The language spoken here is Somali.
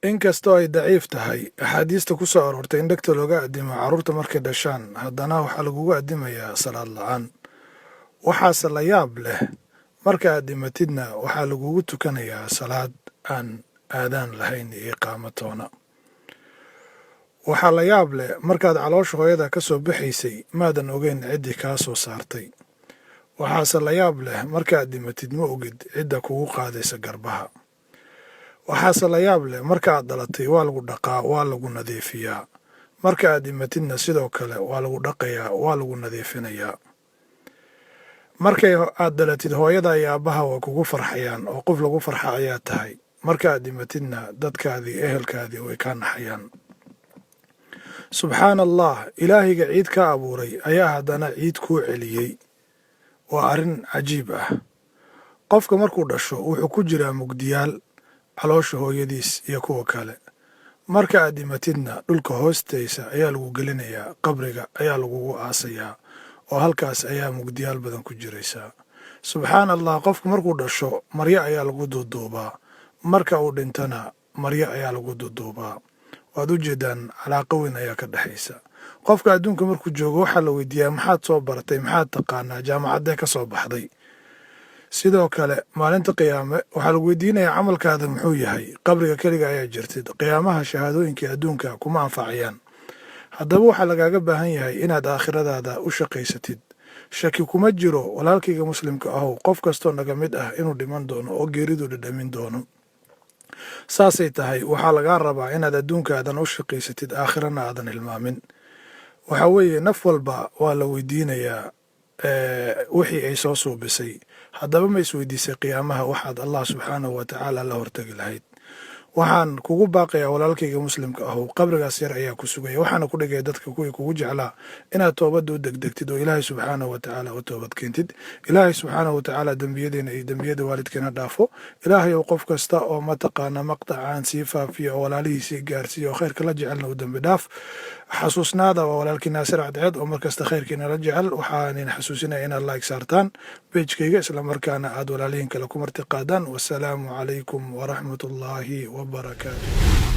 inkastoo ay daciif tahay axaadiista ku soo aroortay in dhegta looga addimo carruurta markay dhashaan, haddana waxaa lagugu addimayaa salaad la'aan. waxaase la yaab leh marka aad dhimatidna waxaa lagugu tukanayaa salaad aan aadaan lahayn iyo iqaamo toona. waxaa la yaab leh markaad caloosha hooyada ka soo baxaysay maadan ogeyn ciddii kaa soo saartay. waxaase la yaab leh markaaad dhimatid ma ogid cidda kugu qaadaysa garbaha. waxaase la yaab leh marka aad dhalatay waa lagu dhaqaa, waa lagu nadiifiyaa. marka aad dhimatidna sidoo kale waa lagu dhaqayaa, waa lagu nadiifinayaa. markay aad dhalatid hooyada iyo aabbaha way kugu farxayaan oo qof lagu farxa ayaa tahay. marka aad dhimatidna dadkaadii ehelkaadii way kaa naxayaan. subxaana allah, ilaahayga ciid ka abuuray ayaa haddana ciid kuu celiyey. waa arrin cajiib ah. qofka markuu dhasho wuxuu ku jiraa mugdiyaal, caloosha hooyadiis iyo kuwa kale. marka aad dhimatidna dhulka hoostaysa ayaa lagu gelinayaa, qabriga ayaa lagugu aasayaa, oo halkaas ayaa mugdiyaal badan ku jiraysaa. subxaana allah, qofku markuu dhasho maryo ayaa lagu duuduubaa, marka uu dhintana maryo ayaa lagu duuduubaa. waad u jeedaan, calaaqa weyn ayaa ka dhexaysa. qofka adduunka markuu joogo waxaa la weydiiyaa maxaad soo baratay, maxaad taqaanaa, jaamacaddee ka soo baxday. sidoo kale maalinta qiyaame waxaa lagu weydiinayaa camalkaada muxuu yahay. qabriga keliga ayaa jirtid, qiyaamaha shahaadooyinkii adduunka kuma anfacayaan. haddaba waxaa lagaaga baahan yahay inaad aakhiradaada u shaqaysatid. shaki kuma jiro walaalkayga muslimka ahow, qof kastoo naga mid ah inuu dhiman doono oo geeridu dhadhamin doono. saasay tahay waxaa lagaa rabaa inaad adduunkaadan u shaqaysatid, aakhirana aadan hilmaamin. waxaa weeye naf walba waa la weydiinayaa wixii ay soo suubisay. haddaba ma isweydiisay qiyaamaha waxaad allah subxaanahu wa tacaala la hortegi lahayd. waxaan kugu baaqayaa walaalkayga muslimka ahow, qabrigaas yar ayaa ku sugaya. waxaana ku dhigaya dadka kuwii kugu jeclaa inaad toobadda u degdegtid oo ilaahay subxaanahu wa tacaala u toobad keentid. ilaahay subxaanahu wa tacaala dembiyadeena iyo dembiyada waalidkeena dhaafo. ilaahay ou qof kasta oo mataqaana maqtacaan sii faafiya oo walaalihiisii gaarsiiya oo khayrka la jecelna u dembi dhaaf. xasuusnaada waa walaalkii naasir cadceed oo markasta khayrkiina la jecel. waxaanin xasuusinaya inaad like saartaan bejkayga, islamarkaana aad walaalihiin kale ku marti qaadaan. wasalaamu calaykum waraxmat ullaahi wabarakaatu.